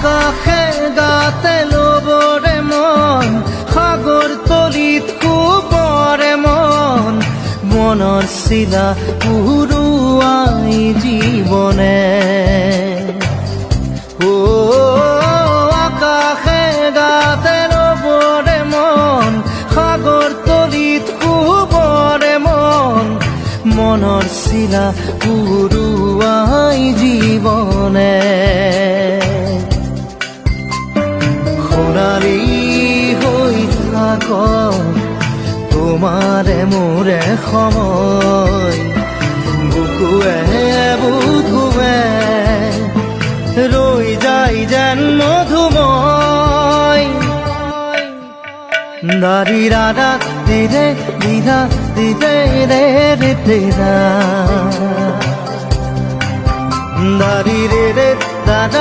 আকাশে গাতে ল'বৰে মন সাগৰ তলিত শুবৰে মন মনৰ চিলা উৰুৱাই জীৱনে আকাশে গাতে ল'বৰে মন সাগৰ তলিত শুবৰে মন মনৰ চিলা উৰুৱাই জীৱনে সোণালী হৈ থাক তোমাৰে মোৰে সময় বুকুৱে বুকুৱে ৰৈ যায় যেন মধুময় দাৰি ৰাধা দিৰে দিধা দিদে ৰে ৰে তেৰা দাৰি ৰে ৰে দাদা